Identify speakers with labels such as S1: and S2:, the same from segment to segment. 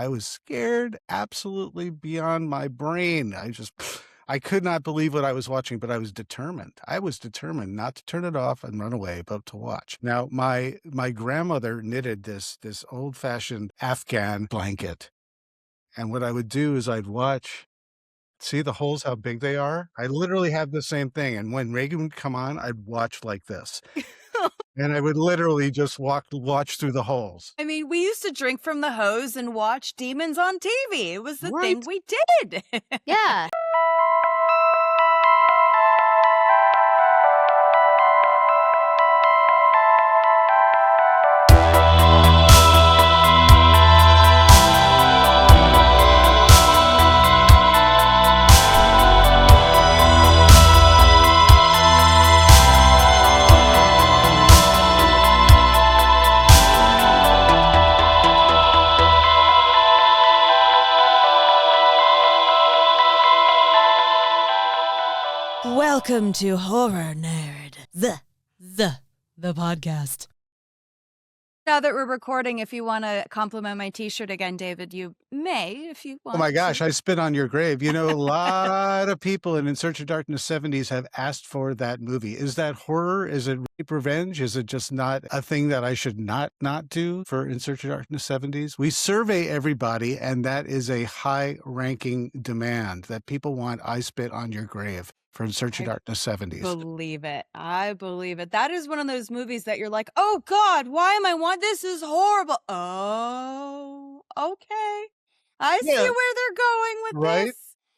S1: I was scared absolutely beyond my brain. I could not believe what I was watching, but I was determined. I was determined not to turn it off and run away, but to watch. Now, my grandmother knitted this old-fashioned Afghan blanket. And what I would do is I'd watch, see the holes, how big they are? I literally have the same thing. And when Reagan would come on, I'd watch like this. And I would literally just watch through the holes.
S2: I mean, we used to drink from the hose and watch demons on TV. It was the
S1: Right.
S2: thing we did.
S3: Yeah.
S2: Welcome to Horror Nerd, the podcast. Now that we're recording, if you want to compliment my t-shirt again, David, you may, if you want.
S1: Oh my gosh, I spit on your grave. You know, a lot of people in Search of Darkness 70s have asked for that movie. Is that horror? Is it rape revenge? Is it just not a thing that I should not do for In Search of Darkness 70s? We survey everybody, and that is a high-ranking demand that people want I Spit on Your Grave for In Search of Darkness 70s.
S2: I believe it. That is one of those movies that you're like, oh God, why am I want this is horrible. Oh, okay. I see where they're going with this.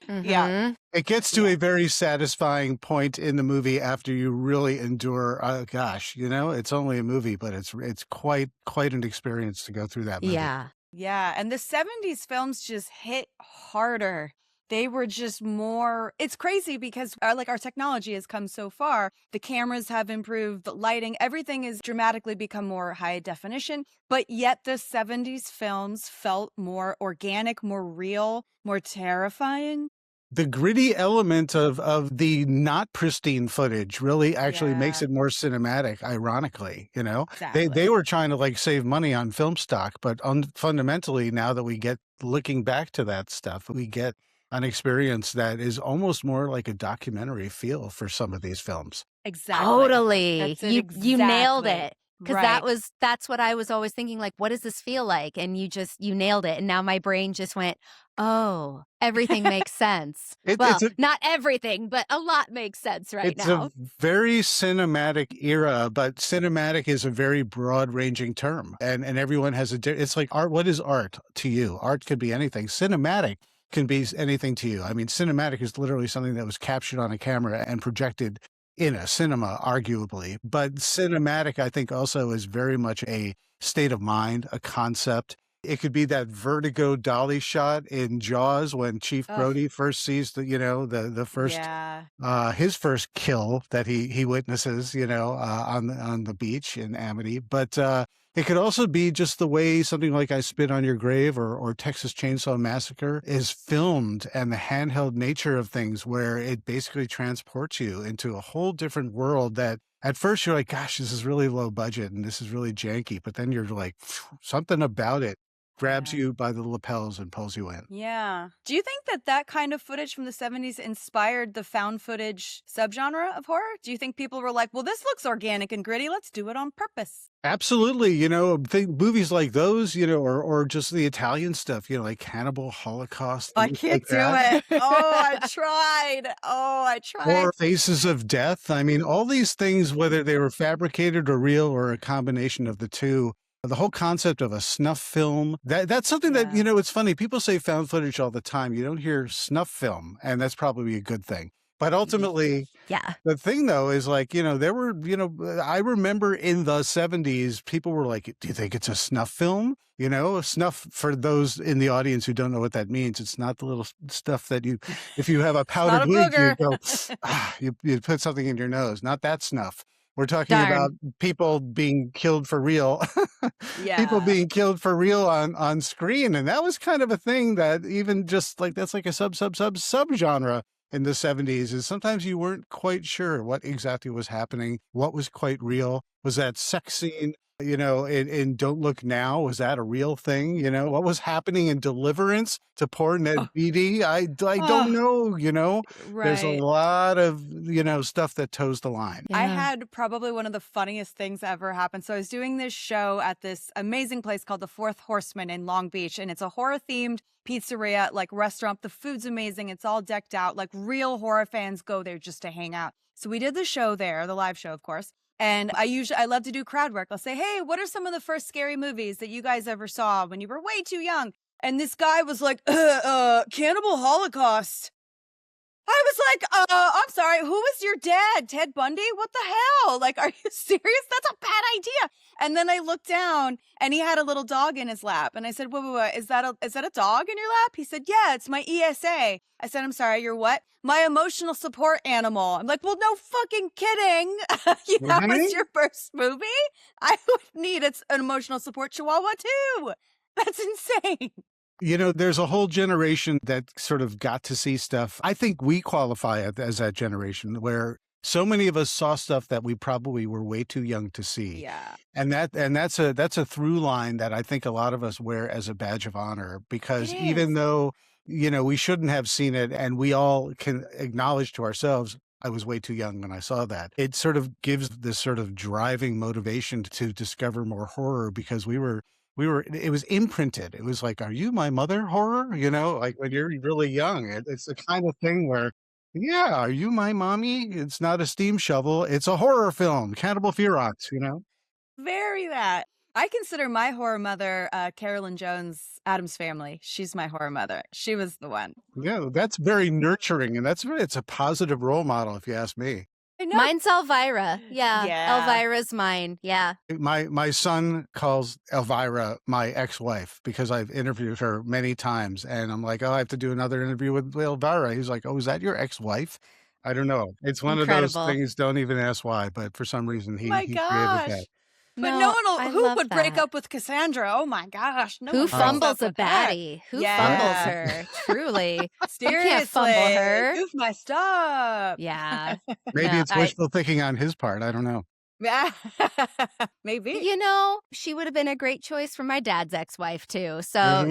S3: Mm-hmm.
S2: Yeah.
S1: It gets to a very satisfying point in the movie after you really endure. Gosh, you know, it's only a movie, but it's quite an experience to go through that movie.
S3: Yeah.
S2: Yeah. And the 70s films just hit harder. They were just more, it's crazy because our technology has come so far. The cameras have improved, the lighting, everything has dramatically become more high definition. But yet the 70s films felt more organic, more real, more terrifying.
S1: The gritty element of the not pristine footage really actually makes it more cinematic, ironically, you know.
S2: Exactly.
S1: They were trying to save money on film stock, but fundamentally now that we get looking back to that stuff, we get an experience that is almost more like a documentary feel for some of these films.
S2: Exactly.
S3: Totally. You nailed it. Because that's what I was always thinking, like, what does this feel like? And you nailed it. And now my brain just went, oh, everything makes sense. Not everything, but a lot makes sense now.
S1: It's a very cinematic era, but cinematic is a very broad-ranging term. And everyone has it's like art. What is art to you? Art could be anything. Cinematic can be anything to you. I mean, cinematic is literally something that was captured on a camera and projected in a cinema, arguably. But cinematic, I think, also is very much a state of mind, a concept. It could be that vertigo dolly shot in Jaws when Chief Brody first sees the first his first kill that he witnesses, on the beach in Amity. But it could also be just the way something like I Spit on Your Grave or Texas Chain Saw Massacre is filmed, and the handheld nature of things where it basically transports you into a whole different world that at first you're like, gosh, this is really low budget and this is really janky. But then you're like, something about it grabs you by the lapels and pulls you in.
S2: Yeah. Do you think that kind of footage from the 70s inspired the found footage subgenre of horror? Do you think people were like, well, this looks organic and gritty, let's do it on purpose?
S1: Absolutely. Movies like those, or just the Italian stuff, like Cannibal Holocaust.
S2: I can't do it. I tried.
S1: Or Faces of Death. I mean, all these things, whether they were fabricated or real or a combination of the two, the whole concept of a snuff film, that's something that, it's funny. People say found footage all the time. You don't hear snuff film, and that's probably a good thing. But ultimately, the thing, though, is there were, I remember in the 70s, people were like, do you think it's a snuff film? Snuff, for those in the audience who don't know what that means, it's not the little stuff that if you have a powdered wig, you go, you put something in your nose, not that snuff. We're talking about people being killed for real. People being killed for real on screen. And that was kind of a thing that even just that's like a subgenre in the 70s, is sometimes you weren't quite sure what exactly was happening, what was quite real. Was that sex scene, in Don't Look Now? Was that a real thing? What was happening in Deliverance to poor Ned Beatty? I don't know. There's a
S2: Right.
S1: lot of, stuff that toes the line.
S2: I had probably one of the funniest things ever happen. So I was doing this show at this amazing place called the Fourth Horseman in Long Beach, and it's a horror-themed pizzeria, like restaurant. The food's amazing. It's all decked out. Like real horror fans go there just to hang out. So we did the show there, the live show, of course. And I love to do crowd work. I'll say, hey, what are some of the first scary movies that you guys ever saw when you were way too young? And this guy was like, Cannibal Holocaust. I was like, I'm sorry, who was your dad? Ted Bundy? What the hell? Like, are you serious? That's a bad idea. And then I looked down and he had a little dog in his lap. And I said, wait, is that a dog in your lap? He said, yeah, it's my ESA. I said, I'm sorry, you're what? My emotional support animal. I'm like, well, no fucking kidding. That was your first movie? I would need an emotional support chihuahua too. That's insane.
S1: There's a whole generation that sort of got to see stuff. I think we qualify as that generation where so many of us saw stuff that we probably were way too young to see.
S2: Yeah.
S1: And that's a through line that I think a lot of us wear as a badge of honor, because even though, we shouldn't have seen it, and we all can acknowledge to ourselves, I was way too young when I saw that. It sort of gives this sort of driving motivation to discover more horror, because it was imprinted. It was like, are you my mother horror? Like when you're really young, it's the kind of thing where, yeah, are you my mommy? It's not a steam shovel. It's a horror film, Cannibal Ferox,
S2: Very that. I consider my horror mother, Carolyn Jones, Addams Family. She's my horror mother. She was the one.
S1: Yeah, that's very nurturing, and it's a positive role model, if you ask me.
S3: Mine's Elvira. Yeah. Elvira's mine. Yeah.
S1: My son calls Elvira my ex-wife because I've interviewed her many times, and I'm like, oh, I have to do another interview with Elvira. He's like, oh, is that your ex-wife? I don't know. It's one of those things. Don't even ask why, but for some reason he created that.
S2: But who would break up with Cassandra? Oh my gosh.
S3: Who fumbles a baddie? Who fumbles her? Truly.
S2: Seriously.
S3: You can't fumble her.
S2: Goof my stuff.
S3: Yeah.
S1: Maybe it's wishful thinking on his part. I don't know.
S2: Maybe.
S3: She would have been a great choice for my dad's ex-wife too. So,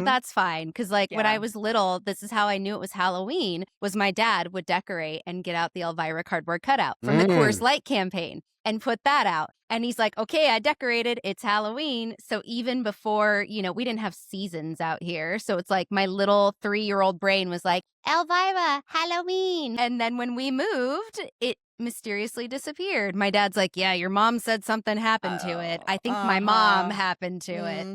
S3: that's fine. Because when I was little, this is how I knew it was Halloween, was my dad would decorate and get out the Elvira cardboard cutout from the Coors Light campaign and put that out. And he's like, okay, I decorated. It's Halloween. So even before, we didn't have seasons out here. So it's like my little 3-year-old brain was like, Elvira, Halloween. And then when we moved, it mysteriously disappeared. My dad's like, yeah, your mom said something happened to it. I think my mom happened to it.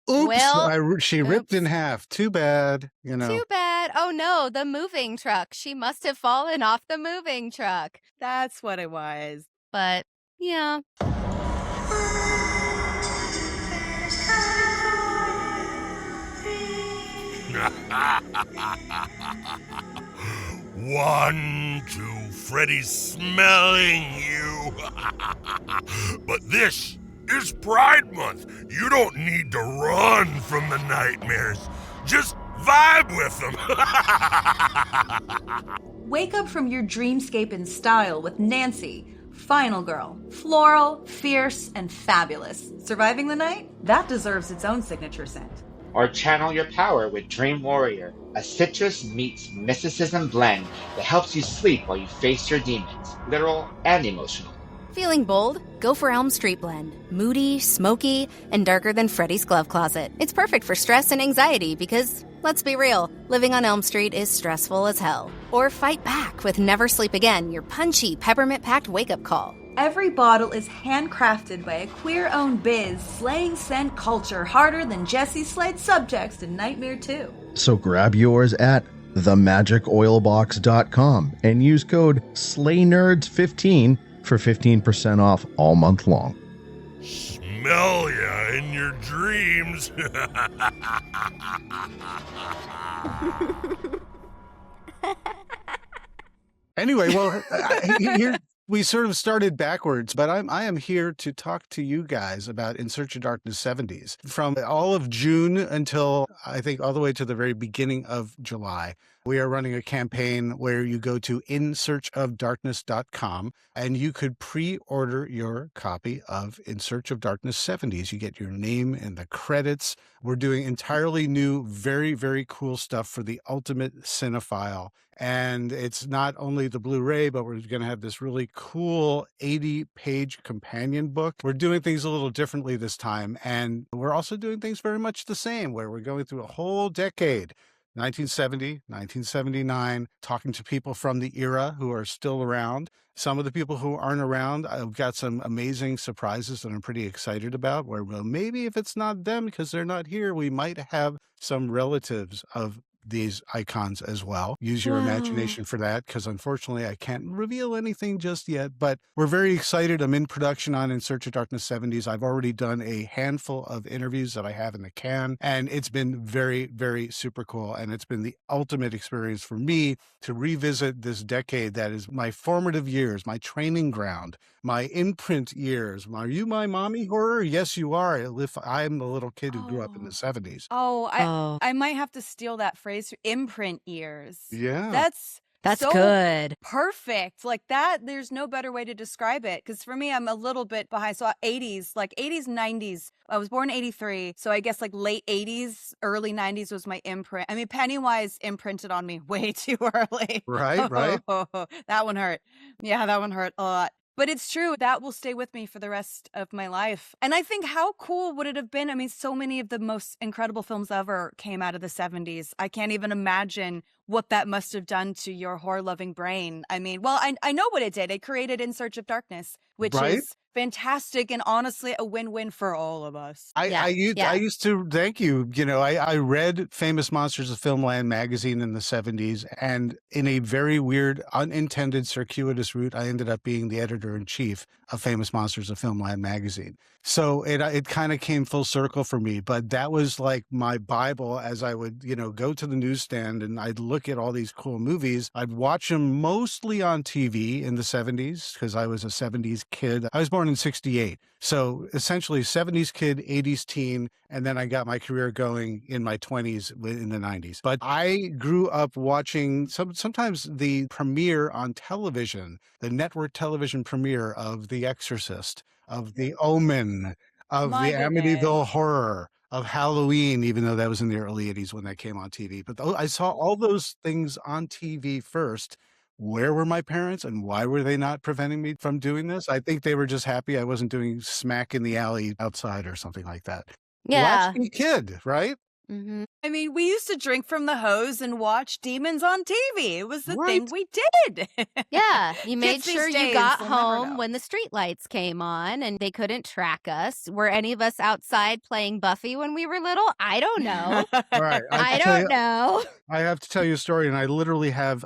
S1: Oops,
S3: well,
S1: she ripped in half. Too bad,
S3: Too bad. Oh no, the moving truck. She must have fallen off the moving truck.
S2: That's what it was.
S3: But yeah.
S4: One, two, Freddy's smelling you. But this is Pride Month. You don't need to run from the nightmares. Just vibe with them.
S5: Wake up from your dreamscape in style with Nancy. Final girl. Floral, fierce, and fabulous. Surviving the night? That deserves its own signature scent.
S6: Or channel your power with Dream Warrior, a citrus meets mysticism blend that helps you sleep while you face your demons, literal and emotional.
S3: Feeling bold? Go for Elm Street Blend. Moody, smoky, and darker than Freddy's glove closet. It's perfect for stress and anxiety because, let's be real, living on Elm Street is stressful as hell. Or fight back with Never Sleep Again, your punchy, peppermint-packed wake-up call.
S5: Every bottle is handcrafted by a queer-owned biz, slaying scent culture harder than Jesse slayed subjects in Nightmare 2.
S7: So grab yours at themagicoilbox.com and use code SLAYNERDS15 for 15% off all month long.
S4: Smell ya in your dreams.
S1: Anyway, well, We sort of started backwards, but I am here to talk to you guys about In Search of Darkness 70s. From all of June until I think all the way to the very beginning of July, we are running a campaign where you go to insearchofdarkness.com and you could pre-order your copy of In Search of Darkness 70s. You get your name in the credits. We're doing entirely new, very, very cool stuff for the ultimate cinephile. And it's not only the Blu-ray, but we're going to have this really cool 80-page companion book. We're doing things a little differently this time. And we're also doing things very much the same, where we're going through a whole decade, 1970, 1979, talking to people from the era who are still around. Some of the people who aren't around, I've got some amazing surprises that I'm pretty excited about, where well, maybe if it's not them because they're not here, we might have some relatives of these icons as well. Use your imagination for that, because unfortunately I can't reveal anything just yet, but we're very excited. I'm in production on In Search of Darkness 70s. I've already done a handful of interviews that I have in the can, and it's been very, very super cool. And it's been the ultimate experience for me to revisit this decade that is my formative years, my training ground, my imprint years. Are you my mommy horror? Yes, you are. I'm the little kid who grew up in the 70s.
S2: I might have to steal that phrase. Imprint years.
S1: Yeah.
S2: That's so
S3: good.
S2: Perfect. Like that, there's no better way to describe it. Because for me, I'm a little bit behind. So 80s, 90s. I was born in 83. So I guess like late 80s, early 90s was my imprint. I mean, Pennywise imprinted on me way too early.
S1: Right.
S2: That one hurt. Yeah, that one hurt a lot. But it's true. That will stay with me for the rest of my life. And I think how cool would it have been? I mean, so many of the most incredible films ever came out of the 70s. I can't even imagine what that must have done to your horror-loving brain. I mean, well, I know what it did. It created In Search of Darkness, which is fantastic and honestly a win-win for all of us.
S1: I used to, thank you. You know, I read Famous Monsters of Filmland magazine in the 70s, and in a very weird, unintended, circuitous route, I ended up being the editor-in-chief of Famous Monsters of Filmland magazine. So it kind of came full circle for me, but that was like my Bible as I would, go to the newsstand and I'd look at all these cool movies. I'd watch them mostly on TV in the 70s because I was a 70s kid. I was born in 68. So essentially 70s kid, 80s teen, and then I got my career going in my 20s in the 90s. But I grew up watching sometimes the premiere on television, the network television premiere of The Exorcist, of The Omen, of the Amityville Horror, of Halloween, even though that was in the early 80s when that came on TV. But I saw all those things on TV first. Where were my parents and why were they not preventing me from doing this? I think they were just happy I wasn't doing smack in the alley outside or something like that.
S3: Yeah.
S1: Latchkey kid, right?
S3: Mm-hmm.
S2: I mean, we used to drink from the hose and watch demons on TV. It was the thing we did.
S3: Yeah. You made sure you got
S2: will
S3: home when the street lights came on and they couldn't track us. Were any of us outside playing Buffy when we were little? I don't know.
S1: All right.
S3: I don't know.
S1: I have to tell you a story, and I literally have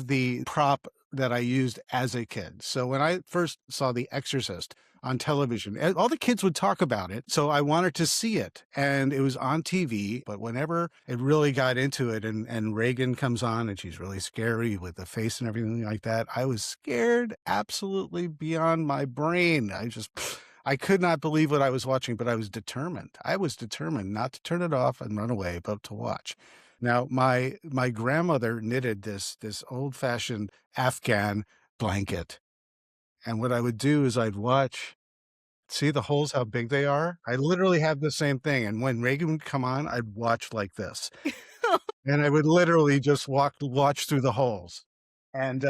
S1: the prop that I used as a kid. So when I first saw The Exorcist on television, all the kids would talk about it. So I wanted to see it, and it was on TV. But whenever it really got into it and Reagan comes on and she's really scary with the face and everything like that, I was scared absolutely beyond my brain. I could not believe what I was watching, but I was determined. I was determined not to turn it off and run away, but to watch. Now, my grandmother knitted this old-fashioned Afghan blanket. And what I would do is I'd watch, see the holes, how big they are? I literally have the same thing. And when Reagan would come on, I'd watch like this. And I would literally just watch through the holes. And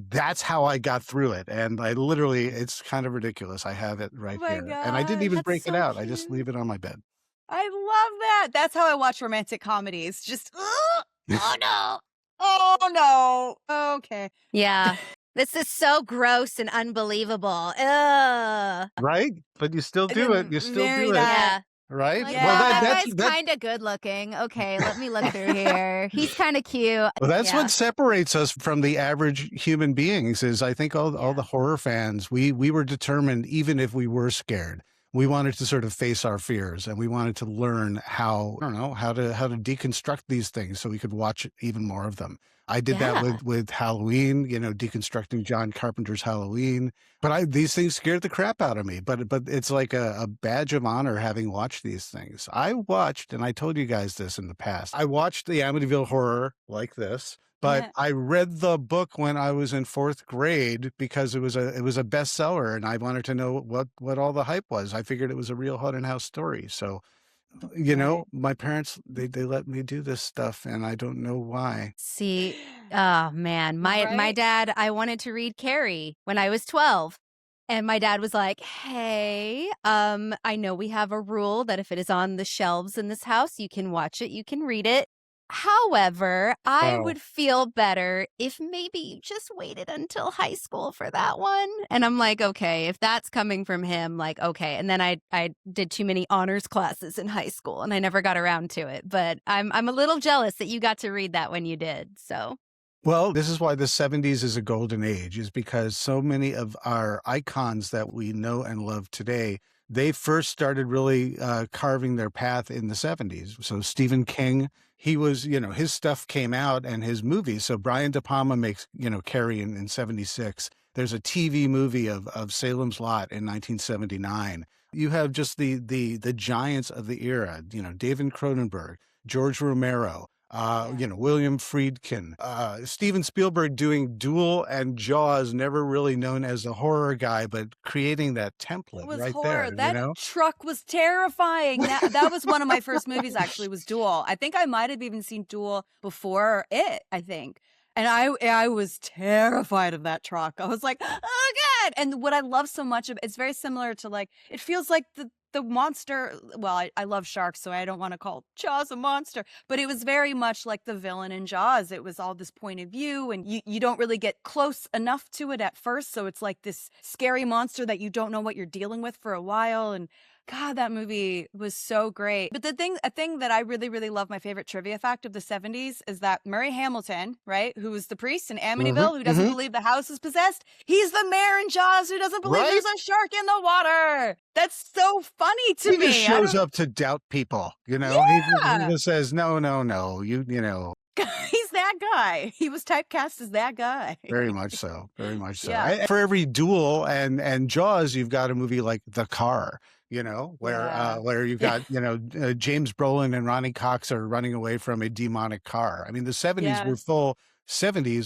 S1: that's how I got through it. And I literally, it's kind of ridiculous. I have it right here. And I didn't even break it out.
S2: Cute.
S1: I just leave it on my bed.
S2: I love that. That's how I watch romantic comedies. Just, oh no. Oh no. Okay.
S3: Yeah. This is so gross and unbelievable. Ugh.
S1: Right? But you still do it. You still do it.
S3: Yeah.
S1: Right?
S3: Like,
S2: Yeah.
S3: well,
S2: Well,
S3: that guy's kind of good looking. Okay, let me look through here. He's kind of cute.
S1: Well, that's what separates us from the average human beings is I think all the horror fans, we were determined, even if we were scared, we wanted to sort of face our fears, and we wanted to learn how, I don't know, how to deconstruct these things so we could watch even more of them. I did that with Halloween, deconstructing John Carpenter's Halloween. But these things scared the crap out of me. But it's like a badge of honor having watched these things. I watched, and I told you guys this in the past, I watched the Amityville Horror like this. But I read the book when I was in 4th grade because it was a bestseller, and I wanted to know what all the hype was. I figured it was a real haunted house story. So, my parents, they let me do this stuff, and I don't know why.
S3: See, oh man, my dad, I wanted to read Carrie when I was 12. And my dad was like, hey, I know we have a rule that if it is on the shelves in this house, you can watch it, you can read it. However, I would feel better if maybe you just waited until high school for that one. And I'm like, okay, if that's coming from him, like, okay. And then I did too many honors classes in high school and I never got around to it. But I'm a little jealous that you got to read that when you did. So.
S1: Well, this is why the 70s is a golden age, is because so many of our icons that we know and love today, they first started really carving their path in the 70s. So Stephen King, he was, his stuff came out and his movies. So Brian De Palma makes, Carrie in 76. There's a TV movie of Salem's Lot in 1979. You have just the giants of the era, David Cronenberg, George Romero, William Friedkin, Steven Spielberg doing Duel and Jaws, never really known as a horror guy, but creating that template right
S2: horror.
S1: there.
S2: That truck was terrifying. That was one of my first movies, actually, was Duel. I think I might have even seen Duel before it, I think. And I was terrified of that truck. I was like, oh, God. And what I love so much of it's very similar to, like, it feels like the monster. Well, I love sharks, so I don't want to call Jaws a monster, but it was very much like the villain in Jaws. It was all this point of view, and you don't really get close enough to it at first. So it's like this scary monster that you don't know what you're dealing with for a while. And God, that movie was so great. But a thing that I really, really love, my favorite trivia fact of the 70s is that Murray Hamilton, right, who was the priest in Amityville, who doesn't believe the house is possessed, he's the mayor in Jaws who doesn't believe there's a shark in the water. That's so funny to me.
S1: He just shows up to doubt people,
S2: Yeah.
S1: He just says, no, you know.
S2: He's that guy. He was typecast as that guy.
S1: Very much so. Very much so.
S2: Yeah.
S1: For every Duel and Jaws, you've got a movie like The Car, where you've got, James Brolin and Ronnie Cox are running away from a demonic car. I mean, the 70s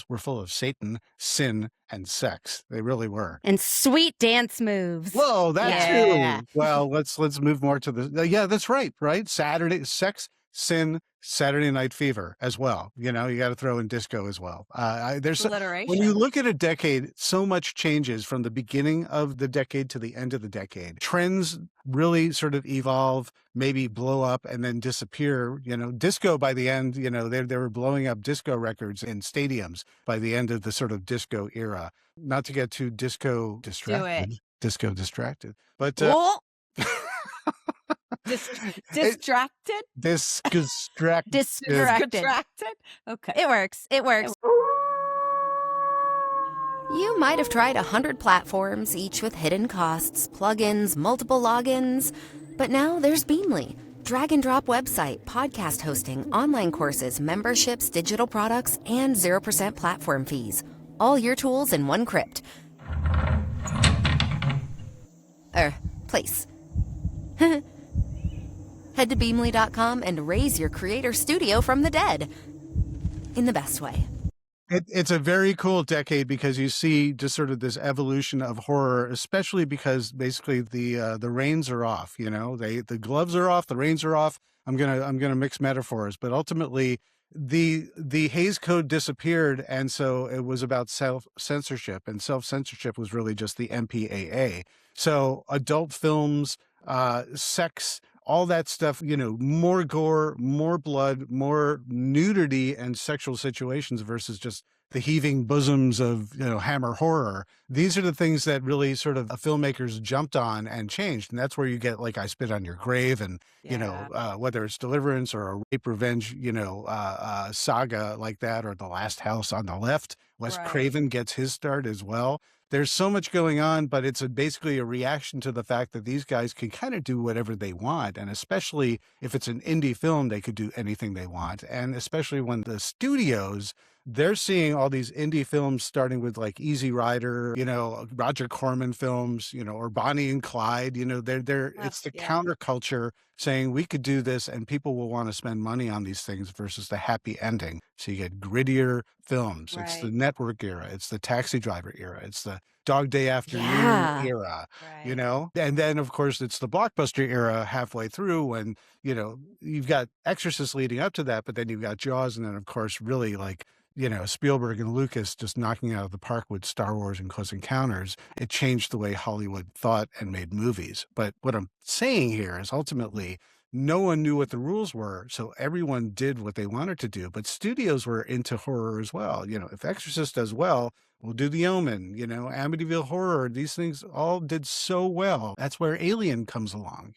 S1: were full of Satan, sin, and sex. They really were.
S3: And sweet dance moves.
S1: Whoa, that too. Well, let's move more to the, that's right. Saturday, sex, sin, Saturday Night Fever as well. You got to throw in disco as well. There's when you look at a decade, so much changes from the beginning of the decade to the end of the decade. Trends really sort of evolve, maybe blow up and then disappear. Disco by the end, they were blowing up disco records in stadiums by the end of the sort of disco era. Not to get too disco distracted. Disco distracted. But
S2: distracted?
S1: Distracted.
S3: Okay. It works. You might have tried 100 platforms, each with hidden costs, plugins, multiple logins. But now there's Beamly. Drag and drop website, podcast hosting, online courses, memberships, digital products, and 0% platform fees. All your tools in one crypt. Place. Head to Beamly.com and raise your creator studio from the dead. In the best way.
S1: It's a very cool decade because you see just sort of this evolution of horror, especially because basically the reins are off. The gloves are off, the reins are off. I'm gonna mix metaphors, but ultimately the Hays Code disappeared, and so it was about self-censorship, and self-censorship was really just the MPAA. So adult films, sex, all that stuff, more gore, more blood, more nudity and sexual situations versus just the heaving bosoms of, Hammer horror. These are the things that really sort of filmmakers jumped on and changed. And that's where you get like I Spit on Your Grave and, whether it's Deliverance or a rape revenge, saga like that, or The Last House on the Left. Wes Craven gets his start as well. There's so much going on, but it's basically a reaction to the fact that these guys can kind of do whatever they want. And especially if it's an indie film, they could do anything they want. And especially when the studios, they're seeing all these indie films starting with like Easy Rider, Roger Corman films, or Bonnie and Clyde, it's the counterculture saying we could do this and people will want to spend money on these things versus the happy ending. So you get grittier films. It's the Network era. It's the Taxi Driver era. It's the Dog Day Afternoon era, and then of course it's the blockbuster era halfway through when, you've got Exorcist leading up to that, but then you've got Jaws. And then of course, really like, Spielberg and Lucas just knocking out of the park with Star Wars and Close Encounters. It changed the way Hollywood thought and made movies. But what I'm saying here is ultimately no one knew what the rules were, so everyone did what they wanted to do. But studios were into horror as well. If Exorcist does well, we'll do The Omen, Amityville Horror. These things all did so well. That's where Alien comes along,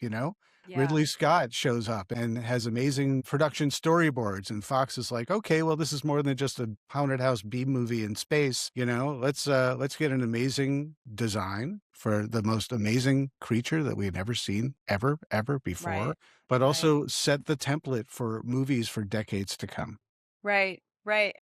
S1: Ridley Scott shows up and has amazing production storyboards, and Fox is like, okay, well, this is more than just a haunted house B movie in space. Let's get an amazing design for the most amazing creature that we've never seen ever before, but also set the template for movies for decades to come.
S2: Right.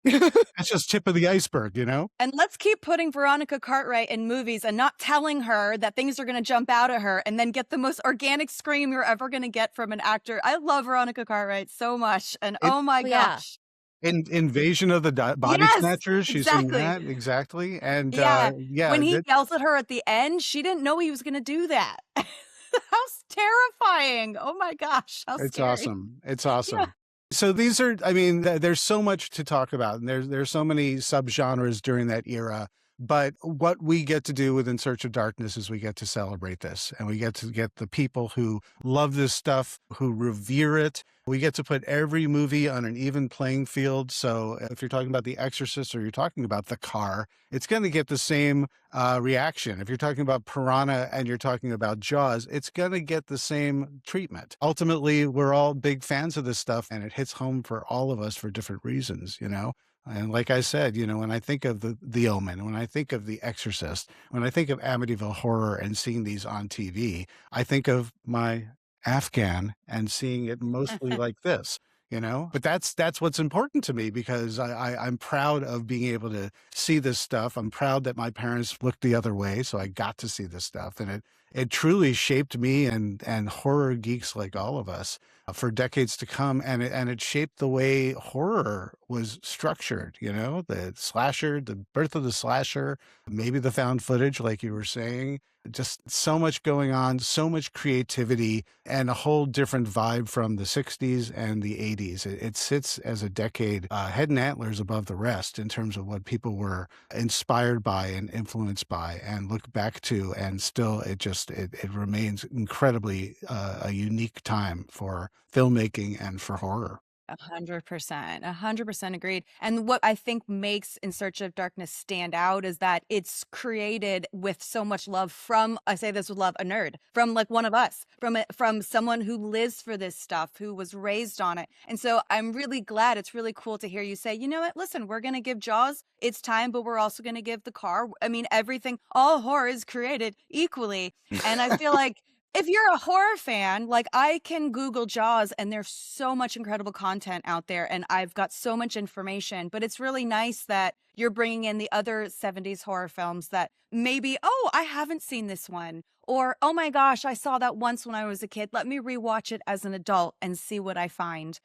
S1: That's just tip of the iceberg,
S2: And let's keep putting Veronica Cartwright in movies and not telling her that things are going to jump out at her and then get the most organic scream you're ever going to get from an actor. I love Veronica Cartwright so much. And oh my gosh.
S1: In Invasion of the Body Snatchers, she's in that. Exactly. And
S2: when he yells at her at the end, she didn't know he was going to do that. How terrifying. Oh my gosh. How
S1: It's
S2: scary.
S1: awesome. It's awesome. Yeah. So these are, there's so much to talk about, and there's so many subgenres during that era. But what we get to do with In Search of Darkness is we get to celebrate this, and we get to get the people who love this stuff, who revere it. We get to put every movie on an even playing field. So if you're talking about The Exorcist or you're talking about The Car, it's going to get the same reaction. If you're talking about Piranha and you're talking about Jaws, it's going to get the same treatment. Ultimately, we're all big fans of this stuff, and it hits home for all of us for different reasons, And like I said, when I think of the Omen, when I think of The Exorcist, when I think of Amityville Horror and seeing these on TV, I think of my Afghan and seeing it mostly like this, but that's what's important to me, because I'm proud of being able to see this stuff. I'm proud that my parents looked the other way, so I got to see this stuff, and it truly shaped me and horror geeks like all of us for decades to come. And it shaped the way horror was structured, the slasher, the birth of the slasher, maybe the found footage, like you were saying. Just so much going on, so much creativity, and a whole different vibe from the 60s and the 80s. It sits as a decade head and antlers above the rest in terms of what people were inspired by and influenced by and look back to. And still, it remains incredibly a unique time for filmmaking and for horror.
S2: 100% agreed. And what I think makes In Search of Darkness stand out is that it's created with so much love from, I say this with love, a nerd, from like one of us, from someone who lives for this stuff, who was raised on it. And so I'm really glad. It's really cool to hear you say, you know what, listen, we're going to give Jaws its time, but we're also going to give The Car. I mean, everything, all horror is created equally. And I feel like if you're a horror fan, like I can Google Jaws and there's so much incredible content out there and I've got so much information, but it's really nice that you're bringing in the other 70s horror films that maybe, oh, I haven't seen this one, or, oh my gosh, I saw that once when I was a kid. Let me rewatch it as an adult and see what I find.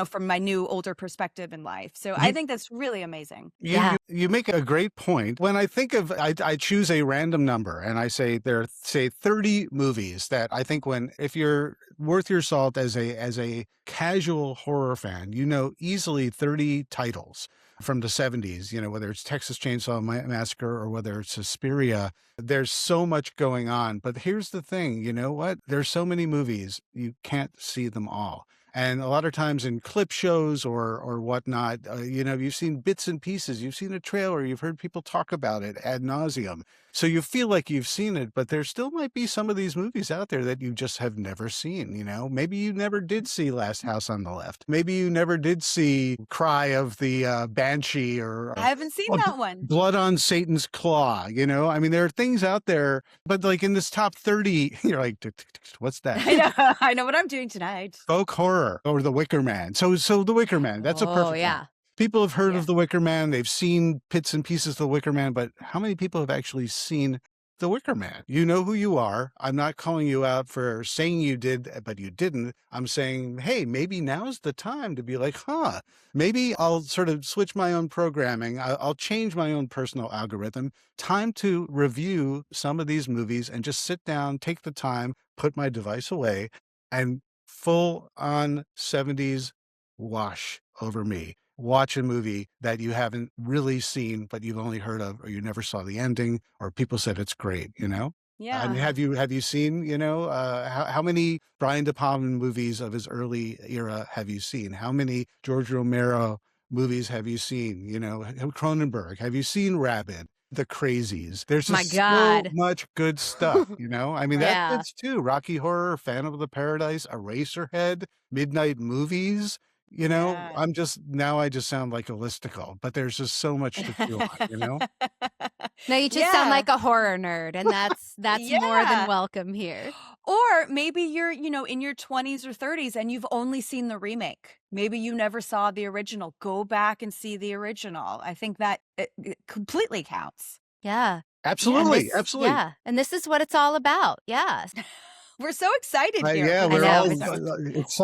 S2: From my new older perspective in life. So I think that's really amazing.
S1: You make a great point. When I think of, I choose a random number and I say there are, say, 30 movies that I think if you're worth your salt as a casual horror fan, easily 30 titles from the 70s, whether it's Texas Chain Saw Massacre or whether it's Suspiria. There's so much going on. But here's the thing, you know what? There's so many movies, you can't see them all. And a lot of times in clip shows or whatnot, you've seen bits and pieces. You've seen a trailer. You've heard people talk about it ad nauseum. So you feel like you've seen it, but there still might be some of these movies out there that you just have never seen, Maybe you never did see Last House on the Left. Maybe you never did see Cry of the Banshee or
S2: I haven't seen that one.
S1: Blood on Satan's Claw, I mean, there are things out there, but like in this top 30, you're like, what's that?
S2: I know what I'm doing tonight.
S1: Folk horror or The Wicker Man. So The Wicker Man, that's a perfect one. People have heard of The Wicker Man. They've seen bits and pieces of The Wicker Man, but how many people have actually seen The Wicker Man? You know who you are. I'm not calling you out for saying you did, but you didn't. I'm saying, hey, maybe now's the time to be like, maybe I'll sort of switch my own programming. I'll change my own personal algorithm. Time to review some of these movies and just sit down, take the time, put my device away, and full on 70s wash over me. Watch a movie that you haven't really seen, but you've only heard of, or you never saw the ending, or people said it's great,
S2: Yeah.
S1: I mean, have you seen, how many Brian De Palma movies of his early era have you seen? How many George Romero movies have you seen? Cronenberg, have you seen Rabid? The Crazies. There's just so much good stuff, I mean, that fits too. Rocky Horror, Phantom of the Paradise, Eraserhead, Midnight Movies. I just sound like a listicle, but there's just so much to feel on,
S3: No, you just sound like a horror nerd, and that's more than welcome here.
S2: Or maybe you're, in your 20s or 30s and you've only seen the remake. Maybe you never saw the original. Go back and see the original. I think that it completely counts.
S3: Yeah.
S1: Absolutely. Absolutely.
S3: Yeah. And this is what it's all about. Yeah.
S2: We're so excited here.
S1: We're all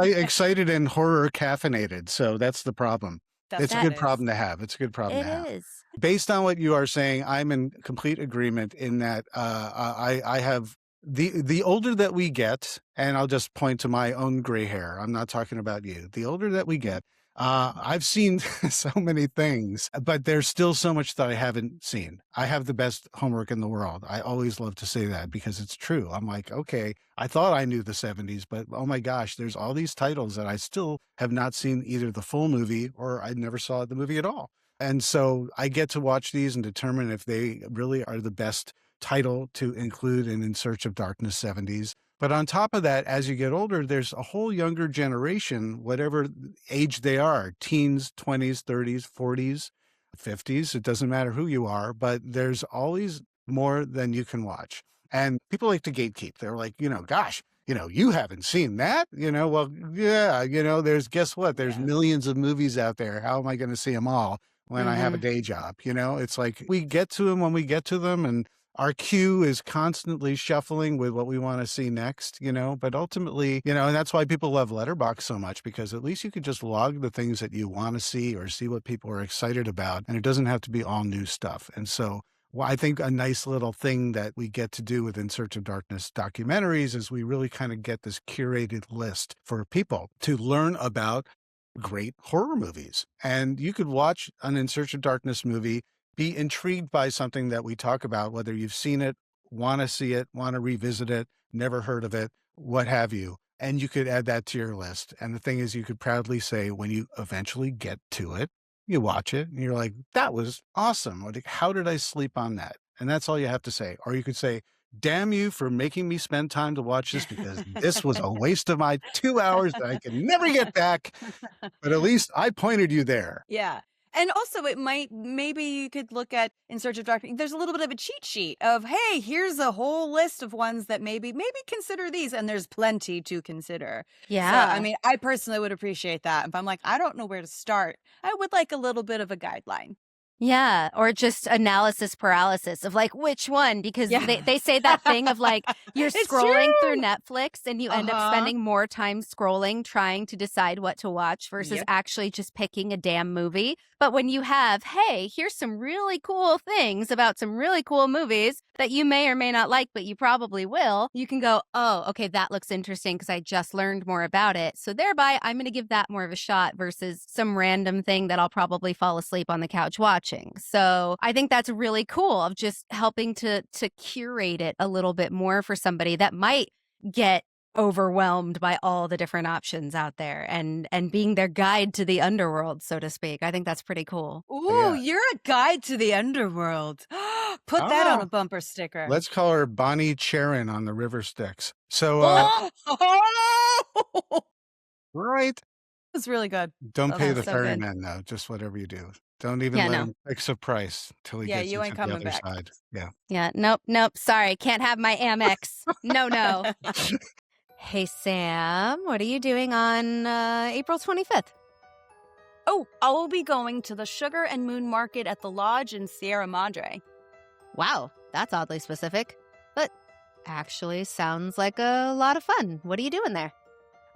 S1: excited and horror caffeinated. So that's the problem. It's a good problem to have. It's a good problem to have.
S3: It is.
S1: Based on what you are saying, I'm in complete agreement in that I have the older that we get, and I'll just point to my own gray hair. I'm not talking about you. The older that we get, I've seen so many things, but there's still so much that I haven't seen. I have the best homework in the world. I always love to say that because it's true. I'm like, okay, I thought I knew the 70s, but oh my gosh, there's all these titles that I still have not seen either the full movie or I never saw the movie at all. And so I get to watch these and determine if they really are the best title to include in Search of Darkness 70s. But on top of that, as you get older, there's a whole younger generation, whatever age they are, teens, 20s, 30s, 40s, 50s. It doesn't matter who you are, but there's always more than you can watch. And people like to gatekeep. They're like, gosh, you haven't seen that, well, yeah, guess what? There's millions of movies out there. How am I going to see them all when I have a day job? It's like we get to them when we get to them, and our queue is constantly shuffling with what we want to see next, but ultimately, and that's why people love Letterboxd so much, because at least you can just log the things that you want to see or see what people are excited about. And it doesn't have to be all new stuff. And so I think a nice little thing that we get to do with In Search of Darkness documentaries is we really kind of get this curated list for people to learn about great horror movies. And you could watch an In Search of Darkness movie, be intrigued by something that we talk about, whether you've seen it, want to see it, want to revisit it, never heard of it, what have you. And you could add that to your list. And the thing is, you could proudly say, when you eventually get to it, you watch it and you're like, that was awesome. Like, how did I sleep on that? And that's all you have to say. Or you could say, damn you for making me spend time to watch this, because this was a waste of my 2 hours that I can never get back. But at least I pointed you there.
S2: Yeah. And also maybe you could look at In Search of Darkness. There's a little bit of a cheat sheet of, hey, here's a whole list of ones that maybe consider these. And there's plenty to consider.
S3: Yeah.
S2: So, I mean, I personally would appreciate that. If I'm like, I don't know where to start, I would like a little bit of a guideline.
S3: Yeah, or just analysis paralysis of like which one, because they say that thing of like you're scrolling through Netflix and you end up spending more time scrolling trying to decide what to watch versus actually just picking a damn movie. But when you have, hey, here's some really cool things about some really cool movies that you may or may not like, but you probably will, you can go, oh, okay, that looks interesting because I just learned more about it. So thereby, I'm going to give that more of a shot versus some random thing that I'll probably fall asleep on the couch watching. So I think that's really cool of just helping to curate it a little bit more for somebody that might get overwhelmed by all the different options out there and being their guide to the underworld, so to speak. I think that's pretty cool.
S2: Ooh, you're a guide to the underworld. Put that on a bumper sticker.
S1: Let's call her Bonnie Charon on the River Styx. So, right.
S2: It was really good.
S1: Don't pay the
S2: so
S1: ferryman, though. Just whatever you do. Don't even let him fix a price till he gets
S2: you ain't
S1: into the
S2: coming
S1: other
S2: back.
S1: side. Yeah.
S3: Yeah. Nope. Sorry. Can't have my Amex. No. Hey, Sam, what are you doing on April 25th?
S2: Oh, I'll be going to the Sugar and Moon Market at the Lodge in Sierra Madre.
S3: Wow, that's oddly specific, but actually sounds like a lot of fun. What are you doing there?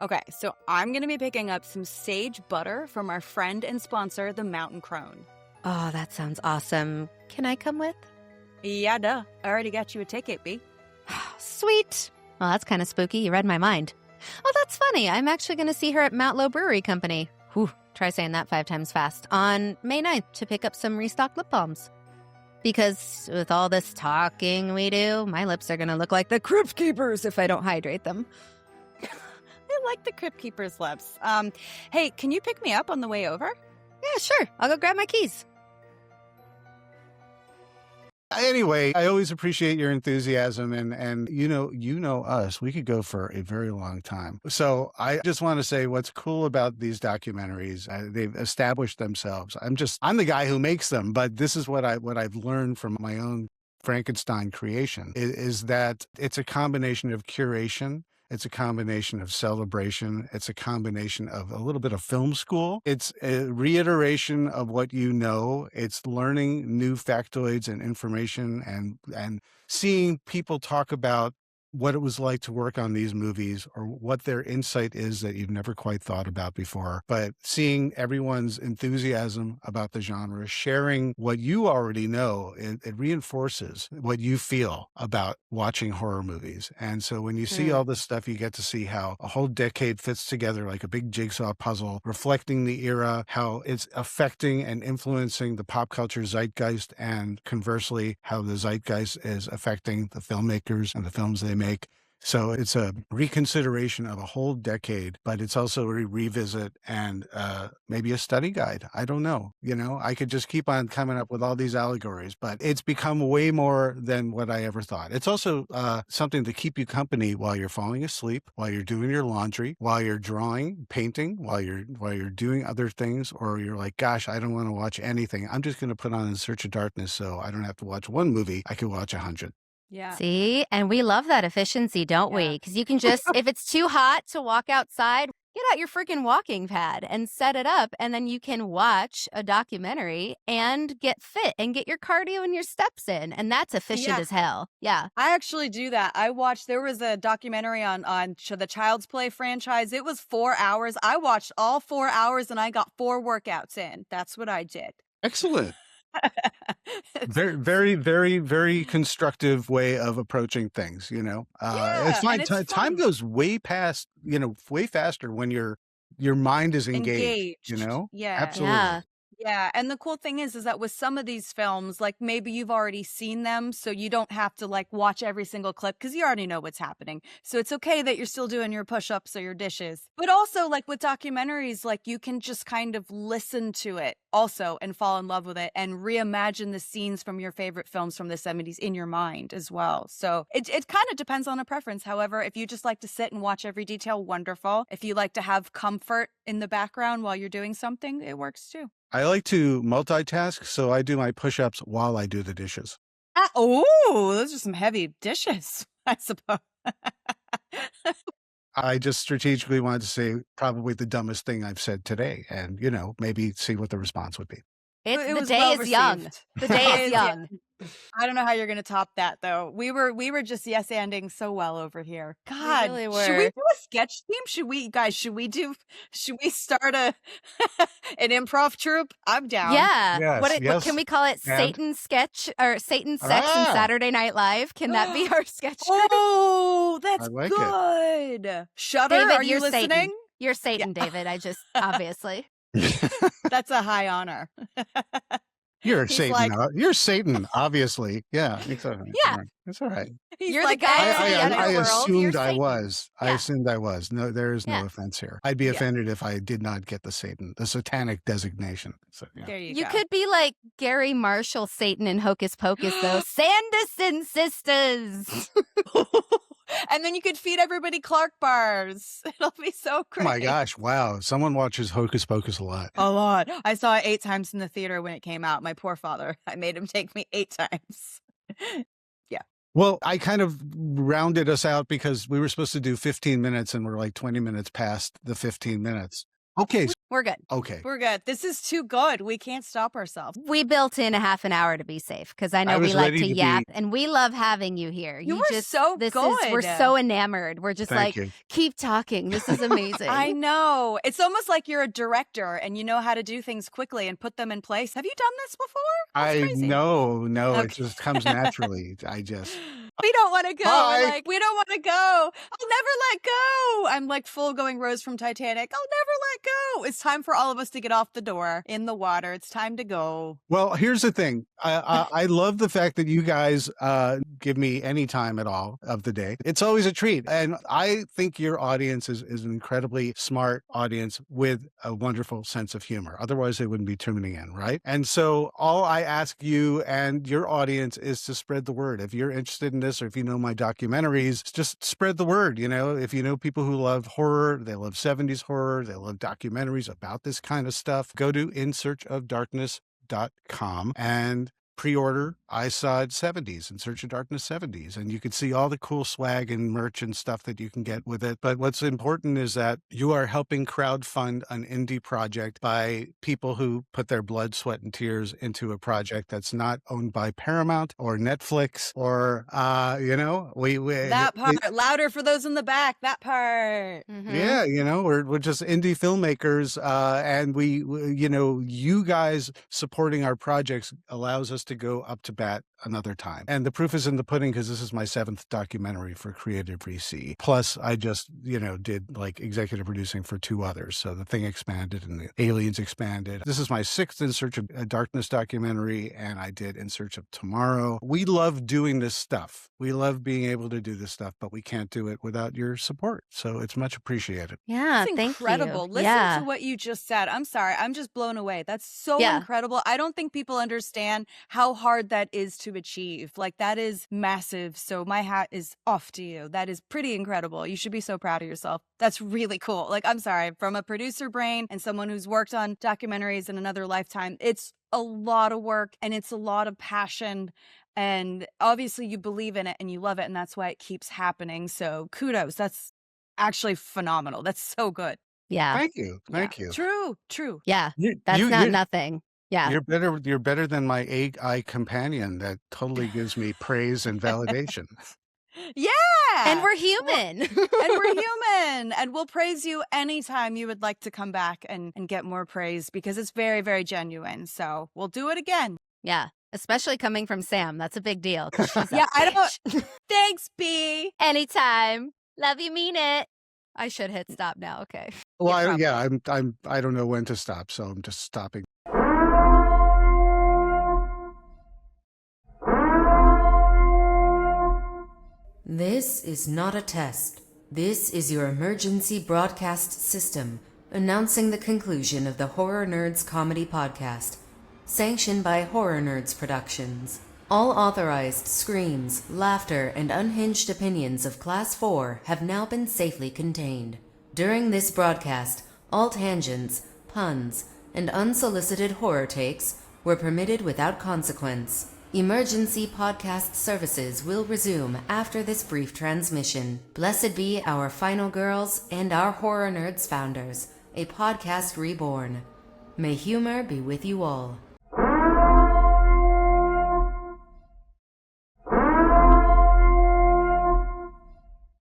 S2: Okay, so I'm going to be picking up some sage butter from our friend and sponsor, the Mountain Crone.
S3: Oh, that sounds awesome. Can I come with?
S2: Yeah, duh. I already got you a ticket, B.
S3: Sweet. Well, that's kind of spooky. You read my mind. Oh, that's funny. I'm actually going to see her at Mount Low Brewery Company. Whew, try saying that 5 times fast. On May 9th to pick up some restocked lip balms. Because with all this talking we do, my lips are going to look like the Crypt Keepers if I don't hydrate them.
S2: I like the Crypt Keeper's lips. Hey, can you pick me up on the way over?
S3: Yeah, sure. I'll go grab my keys.
S1: Anyway, I always appreciate your enthusiasm and you know us. We could go for a very long time. So I just want to say what's cool about these documentaries. They've established themselves. I'm the guy who makes them, but this is what I've learned from my own Frankenstein creation is that it's a combination of curation. It's a combination of celebration. It's a combination of a little bit of film school. It's a reiteration of what you know. It's learning new factoids and information and seeing people talk about what it was like to work on these movies or what their insight is that you've never quite thought about before. But seeing everyone's enthusiasm about the genre, sharing what you already know, it reinforces what you feel about watching horror movies. And so when you see all this stuff, you get to see how a whole decade fits together like a big jigsaw puzzle, reflecting the era, how it's affecting and influencing the pop culture zeitgeist, and conversely, how the zeitgeist is affecting the filmmakers and the films they make. So it's a reconsideration of a whole decade, but it's also a revisit and maybe a study guide. I don't know. I could just keep on coming up with all these allegories, but it's become way more than what I ever thought. It's also something to keep you company while you're falling asleep, while you're doing your laundry, while you're drawing, painting, while you're doing other things, or you're like, gosh, I don't want to watch anything. I'm just going to put on In Search of Darkness so I don't have to watch one movie. I could watch 100.
S2: Yeah.
S3: See? And we love that efficiency, don't we? Because you can just, if it's too hot to walk outside, get out your freaking walking pad and set it up. And then you can watch a documentary and get fit and get your cardio and your steps in. And that's efficient as hell. Yeah.
S2: I actually do that. There was a documentary on the Child's Play franchise. It was 4 hours. I watched all 4 hours and I got 4 workouts in. That's what I did.
S1: Excellent. Very, very, very, very constructive way of approaching things. It's fine. Time goes way past. Way faster when your mind is engaged.
S2: Yeah,
S1: absolutely.
S2: Yeah, and the cool thing is that with some of these films, like maybe you've already seen them, so you don't have to like watch every single clip because you already know what's happening. So it's okay that you're still doing your push-ups or your dishes. But also like with documentaries, like you can just kind of listen to it also and fall in love with it and reimagine the scenes from your favorite films from the 70s in your mind as well. So it kind of depends on a preference. However, if you just like to sit and watch every detail, wonderful. If you like to have comfort in the background while you're doing something, it works too.
S1: I like to multitask, so I do my push-ups while I do the dishes.
S2: Those are some heavy dishes, I suppose.
S1: I just strategically wanted to say probably the dumbest thing I've said today and, maybe see what the response would be.
S3: The day is young. The day is young.
S2: I don't know how you're going to top that, though. We were just yes-anding so well over here. God,
S3: we really were.
S2: Should we do a sketch team? Should we start an improv troupe? I'm down.
S3: Yeah.
S1: Yes,
S3: What can we call it? Satan sketch or Satan sex and Saturday Night Live? Can that be our sketch troupe?
S2: Oh, that's
S1: like
S2: good. Shudder,
S3: David,
S2: are you listening?
S3: Satan. You're Satan, David. I just obviously.
S2: That's a high honor.
S1: You're
S2: He's
S1: Satan.
S2: like-
S1: You're Satan, obviously. Yeah, exactly.
S3: Yeah.
S1: It's all right.
S2: He's
S3: You're the
S2: like,
S3: guy to the
S1: I
S3: underworld. You're
S1: assumed I
S3: Satan.
S1: was. I
S3: Yeah.
S1: assumed I was. No, there is no
S3: Yeah.
S1: offense here. I'd be
S2: Yeah.
S1: offended if I did not get the satanic designation. So, yeah.
S2: There
S3: You
S2: go.
S3: could be like Gary Marshall, Satan in Hocus Pocus, though. Sanderson sisters.
S2: And then you could feed everybody Clark bars. It'll be so
S1: Oh
S2: great.
S1: my gosh! Wow, someone watches Hocus Pocus a lot.
S2: A lot. I saw it 8 times in the theater when it came out. My poor father. I made him take me 8 times.
S1: Well, I kind of rounded us out because we were supposed to do 15 minutes and we're like 20 minutes past the 15 minutes. Okay.
S3: We're good.
S1: Okay.
S2: We're good. This is too good. We can't stop ourselves.
S3: We built in a half an hour to be safe because I know
S1: I
S3: we
S1: was
S3: like
S1: ready
S3: to
S1: to
S3: yap, and we love having you here.
S2: You were
S3: just
S2: so
S3: we're
S2: good.
S3: so enamored. We're just
S1: Thank
S3: like,
S1: you.
S3: keep talking. This is amazing.
S2: I know. It's almost like you're a director and you know how to do things quickly and put them in place. Have you done this before? That's crazy.
S1: No, it
S2: Okay.
S1: just comes naturally.
S2: We don't want to go.
S1: Bye.
S2: We're like, we don't want to go. I'll never let go. I'm like full going Rose from Titanic. I'll never let go. It's time for all of us to get off the door in the water. It's time to go.
S1: Well, here's the thing. I love the fact that you guys give me any time at all of the day. It's always a treat. And I think your audience is an incredibly smart audience with a wonderful sense of humor. Otherwise, they wouldn't be tuning in, right? And so all I ask you and your audience is to spread the word. If you're interested in this, or if you know my documentaries, just spread the word. You know, if you know people who love horror, they love 70s horror, they love documentaries about this kind of stuff, go to insearchofdarkness.com and pre-order I Saw It 70s, In Search of Darkness 70s, and you can see all the cool swag and merch and stuff that you can get with it. But what's important is that you are helping crowdfund an indie project by people who put their blood, sweat, and tears into a project that's not owned by Paramount or Netflix or
S2: That part. Louder for those in the back. That part.
S3: Mhm.
S1: Yeah, we're just indie filmmakers, and we you guys supporting our projects allows us to go up to bat another time. And the proof is in the pudding because this is my 7th documentary for Creative VC. Plus, I just, did like executive producing for 2 others. So the Thing expanded and the Aliens expanded. This is my 6th In Search of Darkness documentary, and I did In Search of Tomorrow. We love doing this stuff. We love being able to do this stuff, but we can't do it without your support. So it's much appreciated.
S3: Yeah,
S2: That's
S3: thank
S2: incredible.
S3: you.
S2: Listen
S3: Yeah.
S2: to what you just said. I'm sorry. I'm just blown away. That's so
S3: Yeah.
S2: incredible. I don't think people understand how hard that is to achieve. Like, that is massive. So my hat is off to you. That is pretty incredible. You should be so proud of yourself. That's really cool. Like, I'm sorry, from a producer brain and someone who's worked on documentaries in another lifetime, it's a lot of work and it's a lot of passion. And obviously you believe in it and you love it. And that's why it keeps happening. So kudos. That's actually phenomenal. That's so good.
S3: Yeah.
S1: Thank you. Thank you.
S2: True.
S3: Yeah.
S1: You-
S3: That's
S1: you-
S3: not
S1: you-
S3: nothing. Yeah.
S1: You're better than my AI companion that totally gives me praise and validation.
S2: Yeah.
S3: And we're human.
S2: And we're human. And we'll praise you anytime you would like to come back and get more praise because it's very, very genuine. So we'll do it again.
S3: Yeah. Especially coming from Sam. That's a big deal. 'Cause she's a
S2: Yeah, I don't.
S3: bitch.
S2: Thanks, B.
S3: Anytime. Love you, mean it. I should hit stop now. Okay.
S1: Well,
S2: Yeah,
S1: I don't know when to stop, so I'm just stopping.
S8: This is not a test. This is your emergency broadcast system announcing the conclusion of the Horror Nerds Comedy Podcast, sanctioned by Horror Nerds Productions. All authorized screams, laughter, and unhinged opinions of Class 4 have now been safely contained. During this broadcast, all tangents, puns, and unsolicited horror takes were permitted without consequence. Emergency podcast services will resume after this brief transmission. Blessed be our final girls and our Horror Nerds founders, a podcast reborn. May humor be with you all.